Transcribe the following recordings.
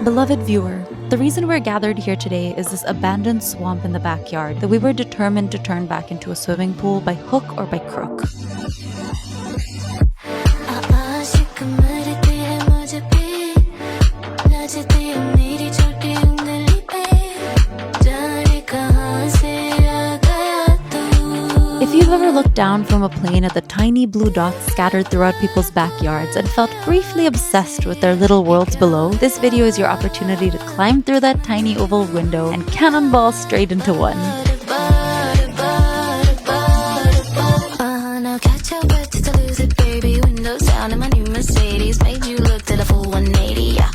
Beloved viewer, the reason we're gathered here today is this abandoned swamp in the backyard that we were determined to turn back into a swimming pool by hook or by crook. If you've ever looked down from a plane at the tiny blue dots scattered throughout people's backyards and felt briefly obsessed with their little worlds below, this video is your opportunity to climb through that tiny oval window and cannonball straight into one. Now catch your breath to lose it, baby. Windows down in my new Mercedes made you look to the full 180, yeah.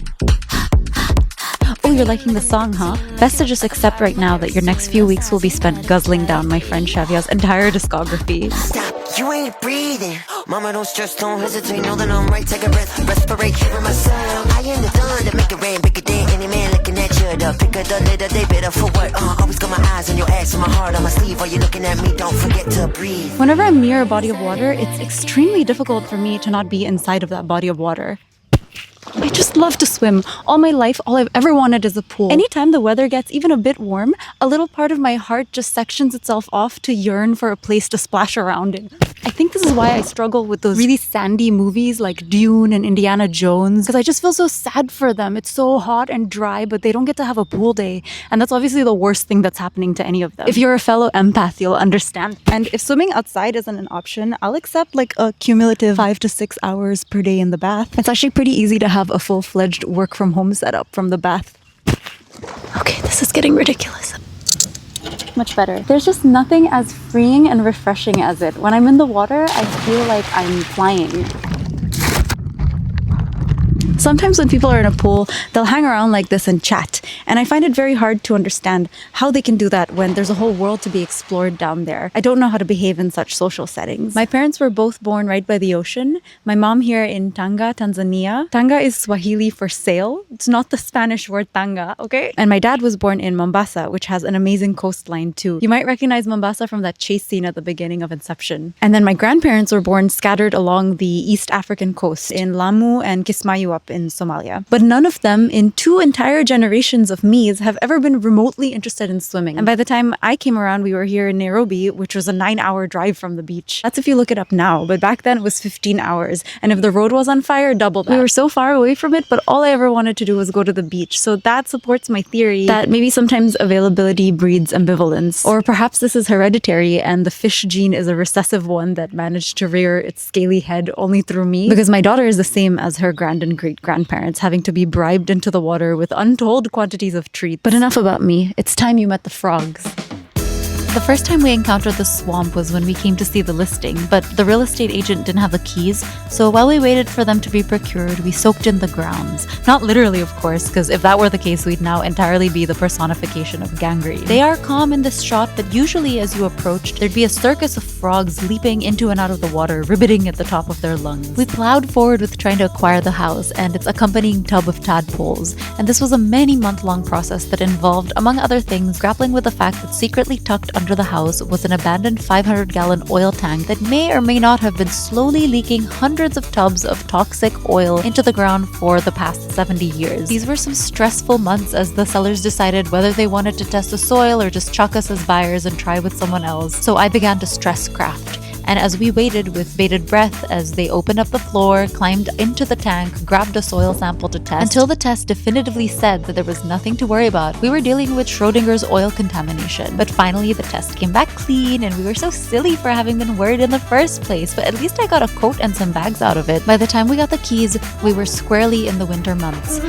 Oh, you're liking the song, huh? Best to just accept right now that your next few weeks will be spent guzzling down my friend Shevya's entire discography. Stop, you ain't breathing. Mama, don't stress, don't hesitate. Know that I'm right, take a breath, respirate, hearing myself. I am the dawn to make it rain, bigger than any man looking at you. The pick of the litter, they better for what? Always got my eyes on your ass and my heart on my sleeve while you're looking at me. Don't forget to breathe. Whenever I'm near a body of water, it's extremely difficult for me to not be inside of that body of water. I just love to swim. All my life, all I've ever wanted is a pool. Anytime the weather gets even a bit warm, a little part of my heart just sections itself off to yearn for a place to splash around in. I think this is why I struggle with those really sandy movies like Dune and Indiana Jones, because I just feel so sad for them. It's so hot and dry, but they don't get to have a pool day. And that's obviously the worst thing that's happening to any of them. If you're a fellow empath, you'll understand. And if swimming outside isn't an option, I'll accept like a cumulative 5 to 6 hours per day in the bath. It's actually pretty easy to have a full-fledged work-from-home setup from the bath. Okay, this is getting ridiculous. Much better. There's just nothing as freeing and refreshing as it. When I'm in the water, I feel like I'm flying. Sometimes when people are in a pool, they'll hang around like this and chat. And I find it very hard to understand how they can do that when there's a whole world to be explored down there. I don't know how to behave in such social settings. My parents were both born right by the ocean. My mom here in Tanga, Tanzania. Tanga is Swahili for sail. It's not the Spanish word tanga, okay? And my dad was born in Mombasa, which has an amazing coastline too. You might recognize Mombasa from that chase scene at the beginning of Inception. And then my grandparents were born scattered along the East African coast in Lamu and Kismayu up in Somalia. But none of them in 2 entire generations of me's have ever been remotely interested in swimming. And by the time I came around, we were here in Nairobi, which was a 9-hour drive from the beach. That's if you look it up now, but back then it was 15 hours. And if the road was on fire, double that. We were so far away from it, but all I ever wanted to do was go to the beach. So that supports my theory that maybe sometimes availability breeds ambivalence. Or perhaps this is hereditary and the fish gene is a recessive one that managed to rear its scaly head only through me. Because my daughter is the same as her grand and great-grandparents, having to be bribed into the water with untold quantities of treats. But enough about me. It's time you met the frogs. The first time we encountered the swamp was when we came to see the listing, but the real estate agent didn't have the keys, so while we waited for them to be procured, we soaked in the grounds. Not literally, of course, because if that were the case, we'd now entirely be the personification of gangrene. They are calm in this shot, but usually as you approached, there'd be a circus of frogs leaping into and out of the water, ribbiting at the top of their lungs. We plowed forward with trying to acquire the house and its accompanying tub of tadpoles, and this was a many-month-long process that involved, among other things, grappling with the fact that secretly tucked under the house was an abandoned 500-gallon oil tank that may or may not have been slowly leaking hundreds of tubs of toxic oil into the ground for the past 70 years. These were some stressful months as the sellers decided whether they wanted to test the soil or just chuck us as buyers and try with someone else. So I began to stress craft. And as we waited with bated breath as they opened up the floor, climbed into the tank, grabbed a soil sample to test, until the test definitively said that there was nothing to worry about. We were dealing with Schrodinger's oil contamination. But finally, the test came back clean, and we were so silly for having been worried in the first place. But at least I got a coat and some bags out of it. By the time we got the keys, we were squarely in the winter months.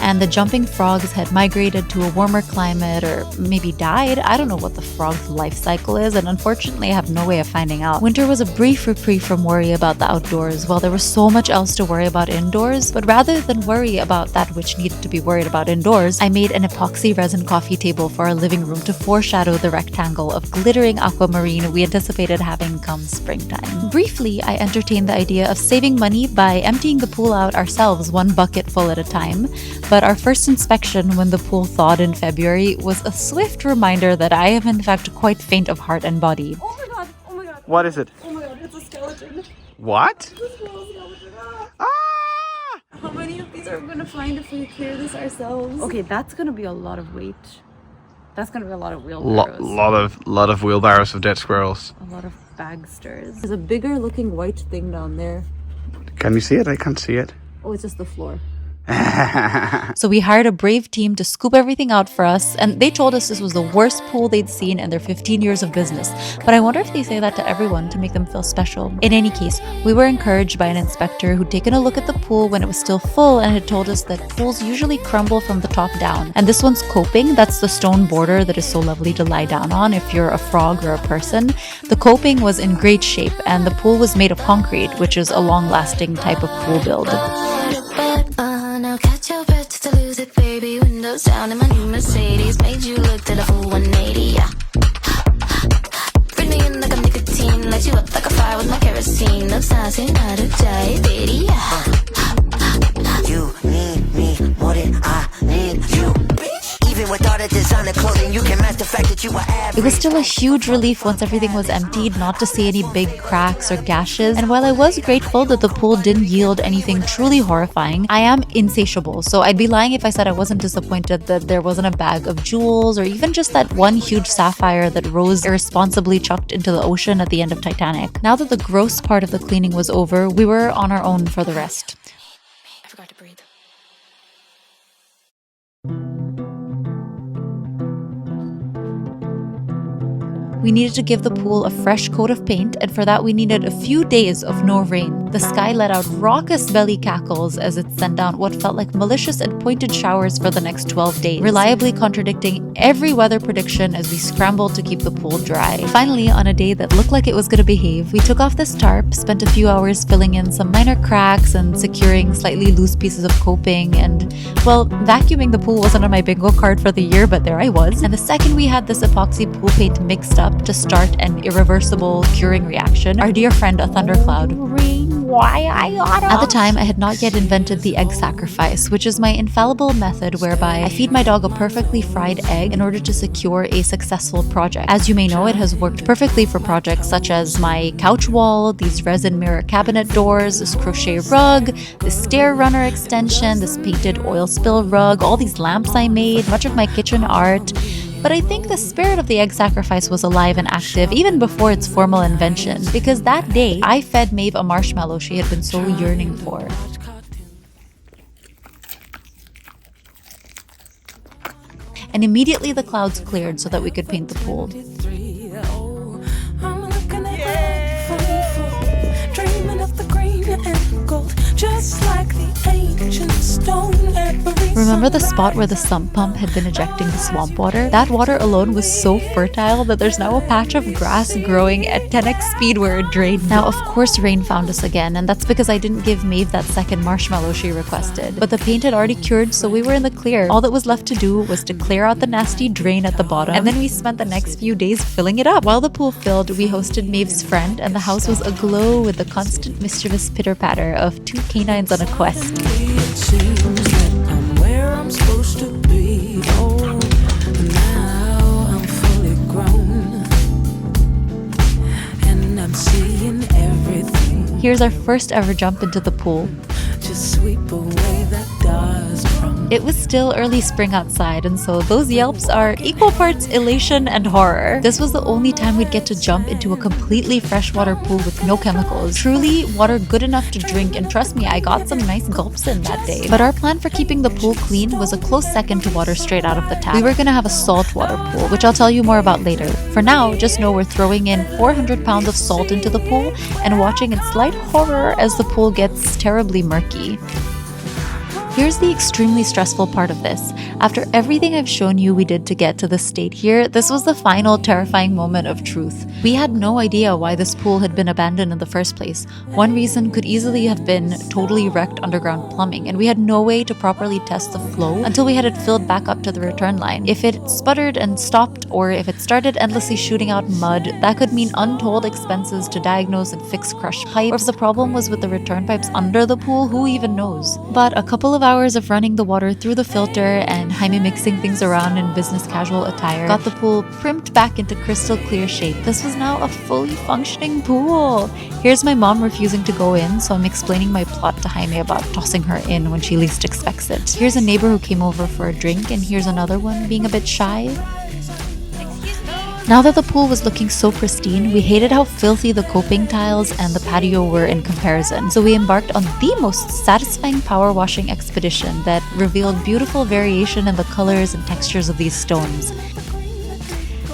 And the jumping frogs had migrated to a warmer climate or maybe died. I don't know what the frog's life cycle is, and unfortunately I have no way of finding out. Winter was a brief reprieve from worry about the outdoors while there was so much else to worry about indoors. But rather than worry about that which needed to be worried about indoors, I made an epoxy resin coffee table for our living room to foreshadow the rectangle of glittering aquamarine we anticipated having come springtime. Briefly, I entertained the idea of saving money by emptying the pool out ourselves, one bucket full at a time. But our first inspection when the pool thawed in February was a swift reminder that I am in fact quite faint of heart and body. Oh my god, oh my god. What is it? Oh my god, it's a skeleton. What? It's a skeleton. Ah! How many of these are we gonna find if we clear this ourselves? Okay, that's gonna be a lot of weight. That's gonna be a lot of wheelbarrows. Lot of wheelbarrows of dead squirrels. A lot of bagsters. There's a bigger looking white thing down there. Can you see it? I can't see it. Oh, it's just the floor. So we hired a brave team to scoop everything out for us, and they told us this was the worst pool they'd seen in their 15 years of business. But I wonder if they say that to everyone to make them feel special. In any case, we were encouraged by an inspector who'd taken a look at the pool when it was still full and had told us that pools usually crumble from the top down. And this one's coping, that's the stone border that is so lovely to lie down on if you're a frog or a person. The coping was in great shape, and the pool was made of concrete, which is a long-lasting type of pool build. Now catch your breath to lose it, baby. Windows down in my new Mercedes. Made you look to the full 180, yeah. Bring me in like I'm nicotine. Light you up like a fire with my kerosene. No signs ain't out of day, baby, yeah. You need me more than I need you. Even with all the designer clothing, you can match the fact that you were average. It was still a huge relief once everything was emptied not to see any big cracks or gashes. And while I was grateful that the pool didn't yield anything truly horrifying, I am insatiable. So I'd be lying if I said I wasn't disappointed that there wasn't a bag of jewels or even just that one huge sapphire that Rose irresponsibly chucked into the ocean at the end of Titanic. Now that the gross part of the cleaning was over, we were on our own for the rest. I forgot to breathe. We needed to give the pool a fresh coat of paint, and for that we needed a few days of no rain. The sky let out raucous belly cackles as it sent down what felt like malicious and pointed showers for the next 12 days, reliably contradicting every weather prediction as we scrambled to keep the pool dry. Finally, on a day that looked like it was going to behave, we took off this tarp, spent a few hours filling in some minor cracks and securing slightly loose pieces of coping, and, well, vacuuming the pool wasn't on my bingo card for the year, but there I was. And the second we had this epoxy pool paint mixed up to start an irreversible curing reaction, our dear friend a thundercloud. At the time, I had not yet invented the egg sacrifice, which is my infallible method whereby I feed my dog a perfectly fried egg in order to secure a successful project. As you may know, it has worked perfectly for projects such as my couch wall, these resin mirror cabinet doors, this crochet rug, this stair runner extension, this painted oil spill rug, all these lamps I made, much of my kitchen art. But I think the spirit of the egg sacrifice was alive and active even before its formal invention, because that day I fed Maeve a marshmallow she had been so yearning for. And immediately the clouds cleared so that we could paint the pool. Just like the ancient stone. Remember the spot where the sump pump had been ejecting the swamp water? That water alone was so fertile that there's now a patch of grass growing at 10x speed where it drained. Now, of course, rain found us again, and that's because I didn't give Maeve that second marshmallow she requested. But the paint had already cured, so we were in the clear. All that was left to do was to clear out the nasty drain at the bottom, and then we spent the next few days filling it up. While the pool filled, we hosted Maeve's friend, and the house was aglow with the constant mischievous pitter-patter of two canines on a quest. It seems that I'm where I'm supposed to be. Oh, now I'm fully grown, and I'm seeing everything. Here's our first ever jump into the pool. Just sweep away that dust from. It was still early spring outside, and so those yelps are equal parts elation and horror. This was the only time we'd get to jump into a completely freshwater pool with no chemicals. Truly, water good enough to drink, and trust me, I got some nice gulps in that day. But our plan for keeping the pool clean was a close second to water straight out of the tap. We were gonna have a saltwater pool, which I'll tell you more about later. For now, just know we're throwing in 400 pounds of salt into the pool and watching in slight horror as the pool gets terribly murky. Here's the extremely stressful part of this. After everything I've shown you we did to get to this state here, this was the final terrifying moment of truth. We had no idea why this pool had been abandoned in the first place. One reason could easily have been totally wrecked underground plumbing, and we had no way to properly test the flow until we had it filled back up to the return line. If it sputtered and stopped, or if it started endlessly shooting out mud, that could mean untold expenses to diagnose and fix crushed pipes. Or if the problem was with the return pipes under the pool, who even knows? But a couple of hours of running the water through the filter and Jaime mixing things around in business casual attire got the pool primed back into crystal clear shape. This was is now a fully functioning pool. Here's my mom refusing to go in, so I'm explaining my plot to Jaime about tossing her in when she least expects it. Here's a neighbor who came over for a drink, and here's another one being a bit shy. Now that the pool was looking so pristine, we hated how filthy the coping tiles and the patio were in comparison. So we embarked on the most satisfying power washing expedition that revealed beautiful variation in the colors and textures of these stones.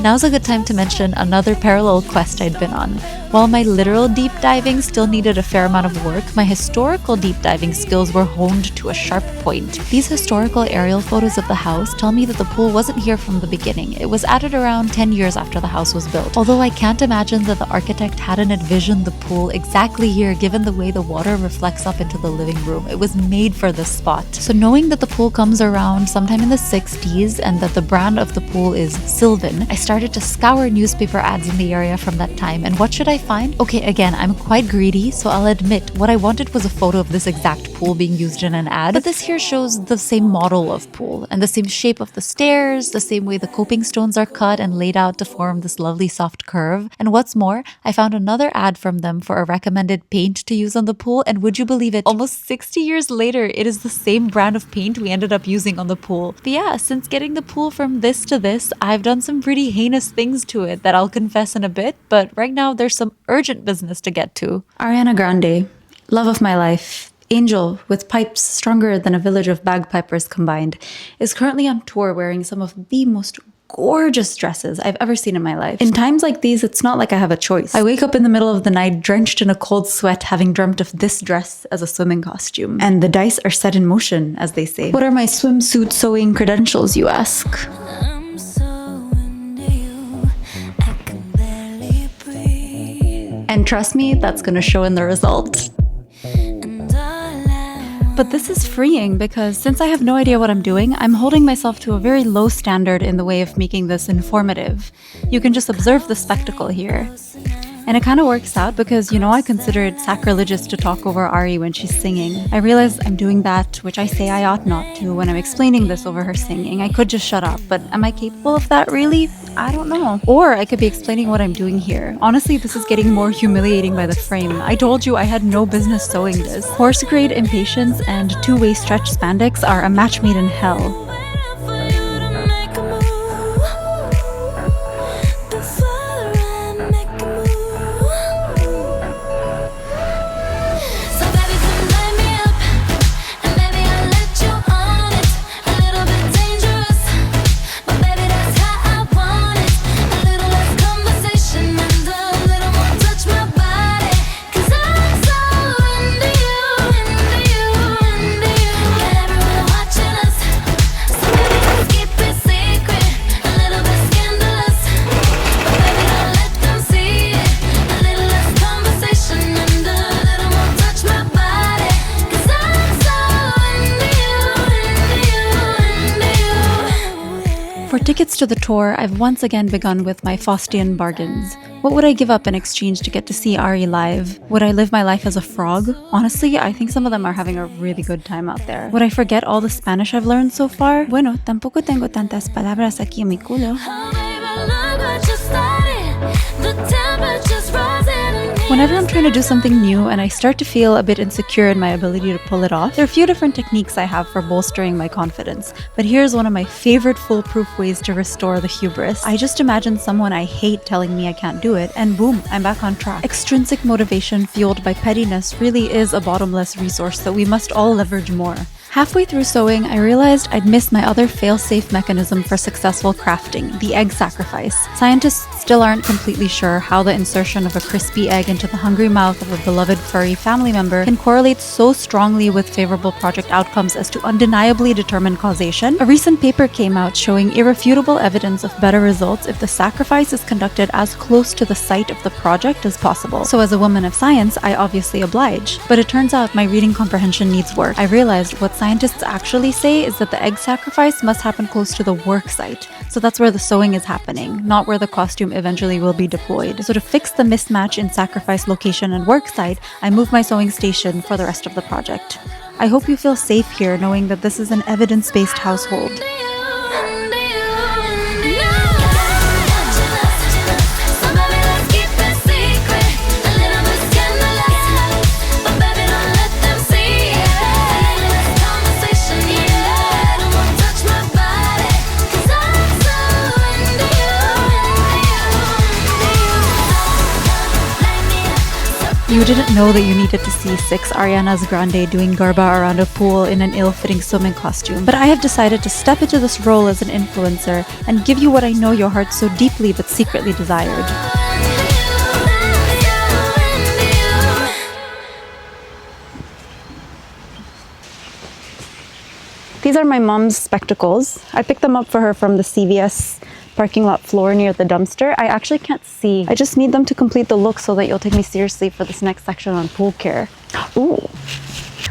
Now's a good time to mention another parallel quest I'd been on. While my literal deep diving still needed a fair amount of work, my historical deep diving skills were honed to a sharp point. These historical aerial photos of the house tell me that the pool wasn't here from the beginning. It was added around 10 years after the house was built. Although I can't imagine that the architect hadn't envisioned the pool exactly here given the way the water reflects up into the living room. It was made for this spot. So knowing that the pool comes around sometime in the 60s and that the brand of the pool is Sylvan, I started to scour newspaper ads in the area from that time. And what should I find? Okay, again, I'm quite greedy, so I'll admit what I wanted was a photo of this exact pool being used in an ad. But this here shows the same model of pool and the same shape of the stairs, the same way the coping stones are cut and laid out to form this lovely soft curve. And what's more, I found another ad from them for a recommended paint to use on the pool, and would you believe it, almost 60 years later, it is the same brand of paint we ended up using on the pool. But yeah, since getting the pool from this to this, I've done some pretty heinous things to it that I'll confess in a bit, but right now there's some urgent business to get to. Ariana Grande, love of my life, angel with pipes stronger than a village of bagpipers combined, is currently on tour wearing some of the most gorgeous dresses I've ever seen in my life. In times like these, it's not like I have a choice. I wake up in the middle of the night drenched in a cold sweat, having dreamt of this dress as a swimming costume. And the dice are set in motion, as they say. What are my swimsuit sewing credentials, you ask? I'm so into you, I can barely breathe. And trust me, that's gonna show in the result. And all I But this is freeing because since I have no idea what I'm doing, I'm holding myself to a very low standard in the way of making this informative. You can just observe the spectacle here. And it kind of works out because, you know, I consider it sacrilegious to talk over Ari when she's singing. I realize I'm doing that, which I say I ought not to when I'm explaining this over her singing. I could just shut up, but am I capable of that really? I don't know. Or I could be explaining what I'm doing here. Honestly, this is getting more humiliating by the frame. I told you I had no business sewing this. Horse grade impatience and two-way stretch spandex are a match made in hell. waiting for you to make a move. Before I make a move. So baby, come light me up, and baby I'll let you on it. A little bit dangerous, but baby that's how I want it. A little less conversation and a little more touch my body. 'Cause I'm so into you, into you, into you. Got everyone watching us, so baby let's keep it secret. A little bit scandalous, but baby don't let them see it. A little less conversation and a little more touch my body. 'Cause I'm so into you, into you, into you. For tickets to the tour, I've once again begun with my Faustian bargains. What would I give up in exchange to get to see Ari live? Would I live my life as a frog? Honestly, I think some of them are having a really good time out there. Would I forget all the Spanish I've learned so far? Bueno, tampoco tengo tantas palabras aquí en mi culo. Oh baby, look what you started. The temperature's rising and Whenever I'm trying to do something new and I start to feel a bit insecure in my ability to pull it off, there are a few different techniques I have for bolstering my confidence. But here's one of my favorite foolproof ways to restore the hubris. I just imagine someone I hate telling me I can't do it, and boom, I'm back on track. Extrinsic motivation fueled by pettiness really is a bottomless resource that we must all leverage more. Halfway through sewing, I realized I'd missed my other fail-safe mechanism for successful crafting, the egg sacrifice. Scientists still aren't completely sure how the insertion of a crispy egg into the hungry mouth of a beloved furry family member can correlate so strongly with favorable project outcomes as to undeniably determine causation. A recent paper came out showing irrefutable evidence of better results if the sacrifice is conducted as close to the site of the project as possible. So as a woman of science, I obviously oblige. But it turns out my reading comprehension needs work. I realized what scientists actually say is that the egg sacrifice must happen close to the work site. So that's where the sewing is happening, not where the costume eventually will be deployed. So to fix the mismatch in sacrifice location and work site, I moved my sewing station for the rest of the project. I hope you feel safe here knowing that this is an evidence-based household. into you, into you, into you. So baby let's You didn't know that you needed to see 6 Ariana's Grande doing garba around a pool in an ill-fitting swimming costume. But I have decided to step into this role as an influencer and give you what I know your heart so deeply but secretly desired. These are my mom's spectacles. I picked them up for her from the CVS parking lot floor near the dumpster. I actually can't see. I just need them to complete the look so that you'll take me seriously for this next section on pool care. Ooh.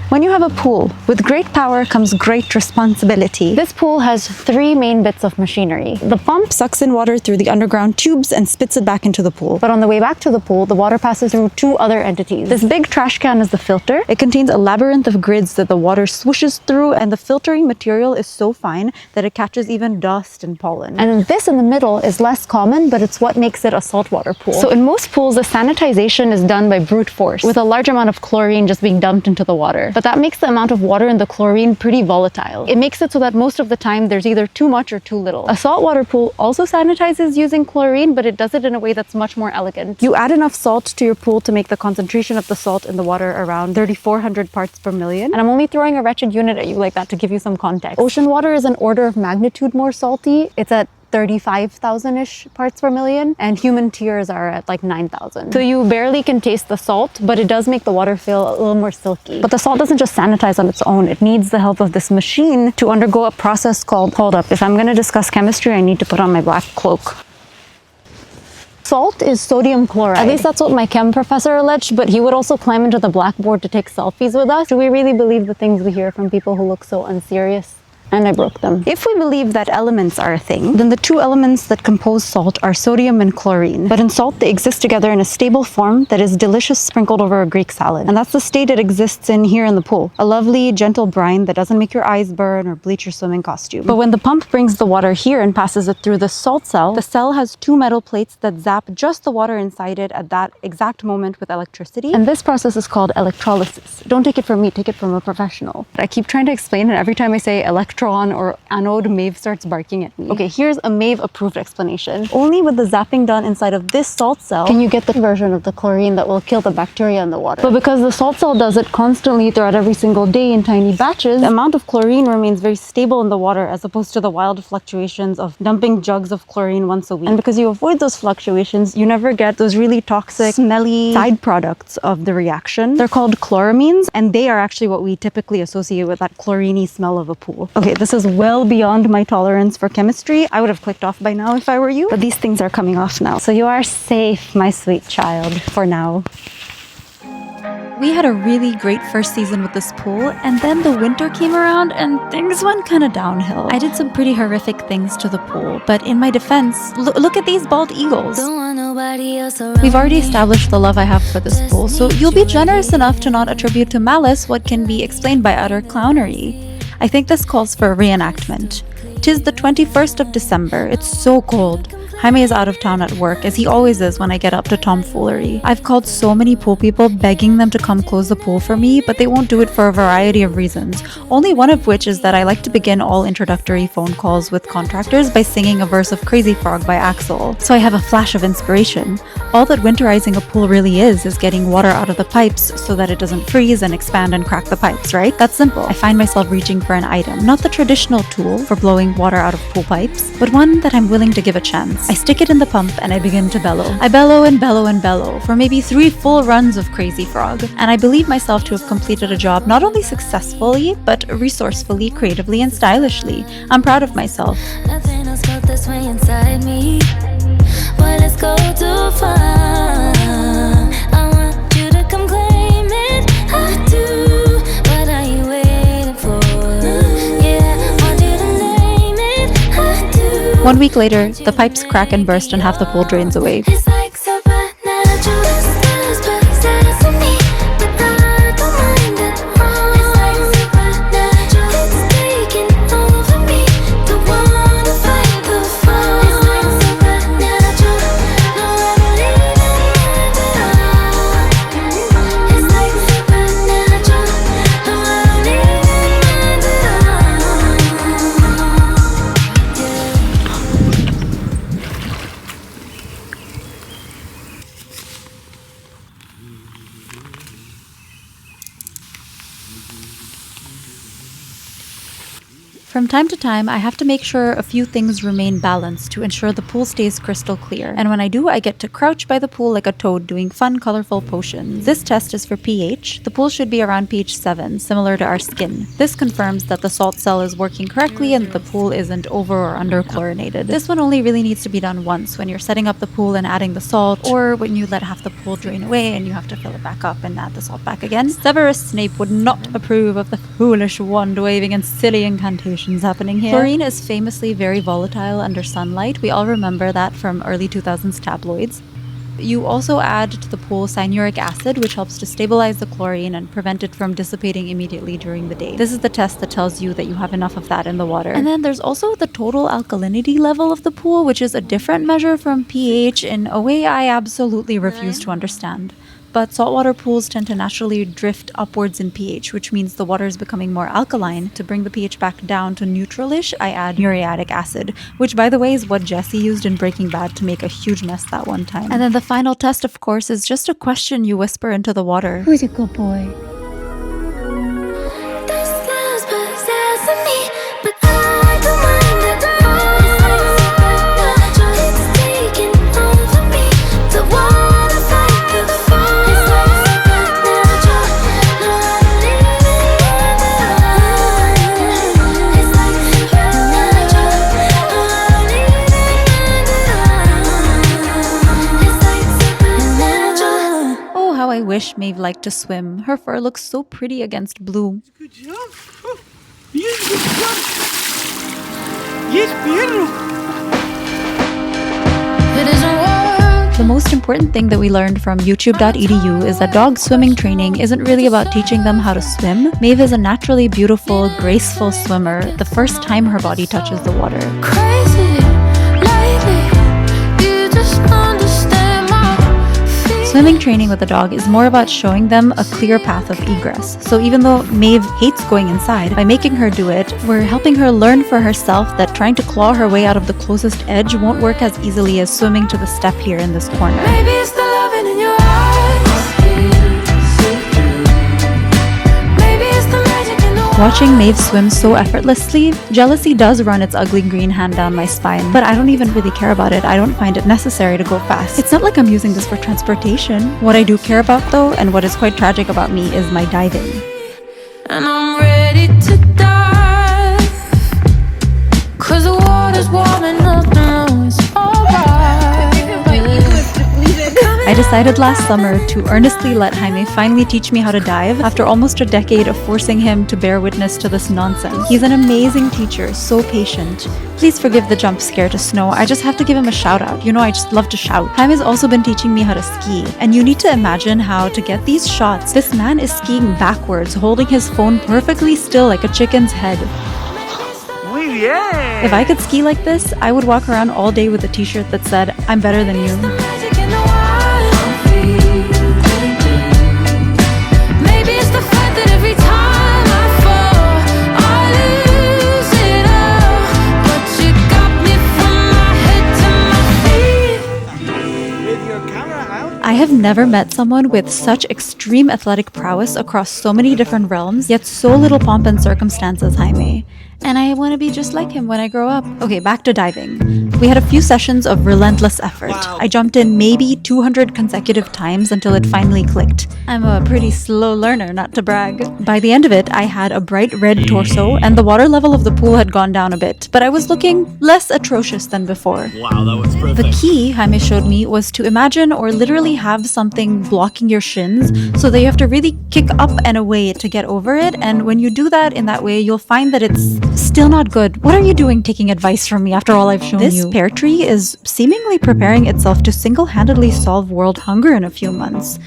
When you have a pool, with great power comes great responsibility. This pool has 3 main bits of machinery. The pump sucks in water through the underground tubes and spits it back into the pool. But on the way back to the pool, the water passes through 2 other entities. This big trash can is the filter. It contains a labyrinth of grids that the water swooshes through, and the filtering material is so fine that it catches even dust and pollen. And this in the middle is less common, but it's what makes it a saltwater pool. So in most pools, the sanitization is done by brute force, with a large amount of chlorine just being dumped into the water. But that makes the amount of water in the chlorine pretty volatile. It makes it so that most of the time there's either too much or too little. A saltwater pool also sanitizes using chlorine, but it does it in a way that's much more elegant. You add enough salt to your pool to make the concentration of the salt in the water around 3,400 parts per million. And I'm only throwing a wretched unit at you like that to give you some context. Ocean water is an order of magnitude more salty. It's at 35,000-ish parts per million, and human tears are at like 9,000. So you barely can taste the salt, but it does make the water feel a little more silky. But the salt doesn't just sanitize on its own. It needs the help of this machine to undergo a process called, hold up, if I'm going to discuss chemistry, I need to put on my black cloak. Salt is sodium chloride. At least that's what my chem professor alleged, but he would also climb into the blackboard to take selfies with us. Do we really believe the things we hear from people who look so unserious? And I broke them. If we believe that elements are a thing, then the 2 elements that compose salt are sodium and chlorine. But in salt, they exist together in a stable form that is delicious sprinkled over a Greek salad. And that's the state it exists in here in the pool. A lovely, gentle brine that doesn't make your eyes burn or bleach your swimming costume. But when the pump brings the water here and passes it through the cell has 2 metal plates that zap just the water inside it at that exact moment with electricity. And this process is called electrolysis. Don't take it from me, take it from a professional. I keep trying to explain it. Every time I say electron or anode, Maeve starts barking at me. Okay, here's a Maeve approved explanation. Only with the zapping done inside of this salt cell can you get the version of the chlorine that will kill the bacteria in the water. But because the salt cell does it constantly throughout every single day in tiny batches, the amount of chlorine remains very stable in the water as opposed to the wild fluctuations of dumping jugs of chlorine once a week. And because you avoid those fluctuations, you never get those really toxic, smelly side products of the reaction. They're called chloramines, and they are actually what we typically associate with that chloriney smell of a pool. Okay, this is well beyond my tolerance for chemistry. I would have clicked off by now if I were you, but these things are coming off now. So you are safe, my sweet child, for now. We had a really great first season with this pool, and then the winter came around and things went kind of downhill. I did some pretty horrific things to the pool, but in my defense, look at these bald eagles. Don't want nobody else around. We've already established the love I have for this pool, so you'll be generous enough to not attribute to malice what can be explained by utter clownery. I think this calls for a reenactment. 'Tis the 21st of December. It's so cold. Jaime is out of town at work, as he always is when I get up to tomfoolery. I've called so many pool people begging them to come close the pool for me, but they won't do it for a variety of reasons. Only one of which is that I like to begin all introductory phone calls with contractors by singing a verse of Crazy Frog by Axl. So I have a flash of inspiration. All that winterizing a pool really is getting water out of the pipes so that it doesn't freeze and expand and crack the pipes, right? That's simple. I find myself reaching for an item, not the traditional tool for blowing water out of pool pipes, but one that I'm willing to give a chance. I stick it in the pump and I begin to bellow. I bellow and bellow and bellow for maybe 3 full runs of Crazy Frog, and I believe myself to have completed a job not only successfully, but resourcefully, creatively, and stylishly. I'm proud of myself. Nothing else felt this way inside me. Boy, let's go too far. I want you to come claim it. I do. What are you waiting for? Yeah, I want you to name it. I do. 1 week later, the pipes crack and burst and half the pool drains away. It's like supernatural. Stars possess me, but I don't mind at all. It's like supernatural. It's taking over me. Don't wanna fight the fall. It's like supernatural. No, I don't even mind at all. It's like supernatural. No, I don't even mind at all. From time to time, I have to make sure a few things remain balanced to ensure the pool stays crystal clear. And when I do, I get to crouch by the pool like a toad doing fun, colorful potions. This test is for pH. The pool should be around pH 7, similar to our skin. This confirms that the salt cell is working correctly and the pool isn't over or under chlorinated. This one only really needs to be done once, when you're setting up the pool and adding the salt, or when you let half the pool drain away and you have to fill it back up and add the salt back again. Severus Snape would not approve of the foolish wand-waving and silly incantations happening here. Chlorine is famously very volatile under sunlight. We all remember that from early 2000s tabloids. You also add to the pool cyanuric acid, which helps to stabilize the chlorine and prevent it from dissipating immediately during the day. This is the test that tells you that you have enough of that in the water. And then there's also the total alkalinity level of the pool, which is a different measure from pH in a way I absolutely refuse to understand. But saltwater pools tend to naturally drift upwards in pH, which means the water is becoming more alkaline. To bring the pH back down to neutral-ish, I add muriatic acid, which by the way is what Jesse used in Breaking Bad to make a huge mess that one time. And then the final test, of course, is just a question you whisper into the water. Who's a good boy? This love's possessing me, but I don't mind at all. It's taking over me. The wanna fight the fall. It's like supernatural. No, I'm leaving it. It's like supernatural. No, I'm leaving it. It's like supernatural. Oh, how I wish Maeve liked to swim. Her fur looks so pretty against blue. Good job. Yes, good job. Yes, Pedro. It isn't work. The most important thing that we learned from youtube.edu is that dog swimming training isn't really about teaching them how to swim. Maeve is a naturally beautiful, graceful swimmer the first time her body touches the water. Crazy lately, you just understand my feelings. Swimming training with a dog is more about showing them a clear path of egress. So even though Maeve hates going inside, by making her do it, we're helping her learn for herself that trying to claw her way out of the closest edge won't work as easily as swimming to the step here in this corner. Maybe it's the loving in your eyes. Maybe it's the magic in the Watching Maeve swim so effortlessly, jealousy does run its ugly green hand down my spine, but I don't even really care about it. I don't find it necessary to go fast. It's not like I'm using this for transportation. What I do care about though, and what is quite tragic about me, is my diving. and I'm ready to dive. 'Cause the water's warm and nothing wrong, it's alright. I decided last summer to earnestly let Jaime finally teach me how to dive after almost a decade of forcing him to bear witness to this nonsense. He's an amazing teacher, so patient. Please forgive the jump scare to snow. I just have to give him a shout out. You know, I just love to shout. Jaime's also been teaching me how to ski. And you need to imagine how to get these shots. This man is skiing backwards, holding his phone perfectly still like a chicken's head. Muy bien. If I could ski like this, I would walk around all day with a t-shirt that said, "I'm better than you." Magic in the wild. Maybe it's the fact that every time I fall, I lose it all. But you got me from my head to my feet. With your camera out. I have never met someone with such extreme athletic prowess across so many different realms, yet so little pomp and circumstance as Jaime. And I want to be just like him when I grow up. Okay, back to diving. We had a few sessions of relentless effort. I jumped in maybe 200 consecutive times until it finally clicked. I'm a pretty slow learner, not to brag. By the end of it, I had a bright red torso, and the water level of the pool had gone down a bit, but I was looking less atrocious than before. Wow, that was perfect. The key, Jaime showed me, was to imagine or literally have something blocking your shins so that you have to really kick up and away to get over it. And when you do that in that way, you'll find that it's still not good. What are you doing taking advice from me after all I've shown you? This pear tree is seemingly preparing itself to single-handedly solve world hunger in a few months.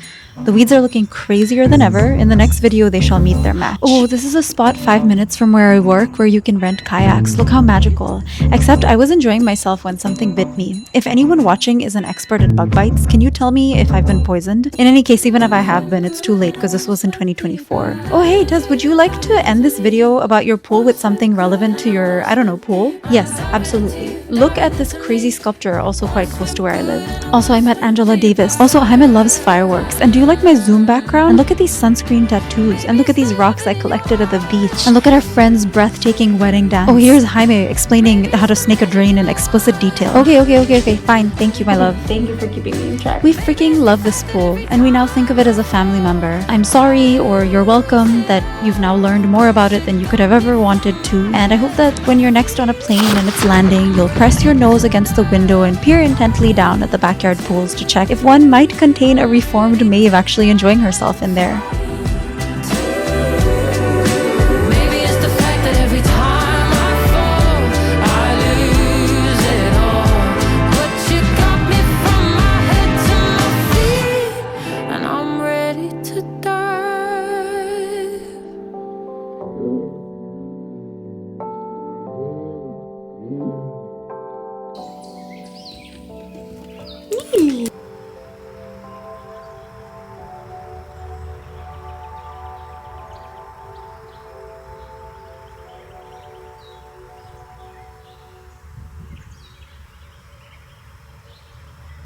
The weeds are looking crazier than ever. In the next video, they shall meet their match. Oh, this is a spot 5 minutes from where I work where you can rent kayaks. Look how magical. Except I was enjoying myself when something bit me. If anyone watching is an expert at bug bites, can you tell me if I've been poisoned? In any case, even if I have been, it's too late because this was in 2024. Oh, hey, Tess, would you like to end this video about your pool with something relevant to your, I don't know, pool? Yes, absolutely. Look at this crazy sculpture, also quite close to where I live. Also, I met Angela Davis. Also, Jaime loves fireworks. And do you you like my Zoom background? And look at these sunscreen tattoos. And look at these rocks I collected at the beach. And look at our friend's breathtaking wedding dance. Oh, here's Jaime explaining how to snake a drain in explicit detail. Okay. Fine. Thank you, my love. Thank you for keeping me in track. We freaking love this pool, and we now think of it as a family member. I'm sorry, or you're welcome, that you've now learned more about it than you could have ever wanted to. And I hope that when you're next on a plane and it's landing, you'll press your nose against the window and peer intently down at the backyard pools to check if one might contain a reformed Maeve actually enjoying herself in there. Maybe it's the fact that every time I fall, I lose it all. But you got me from my head to my feet, and I'm ready to dive.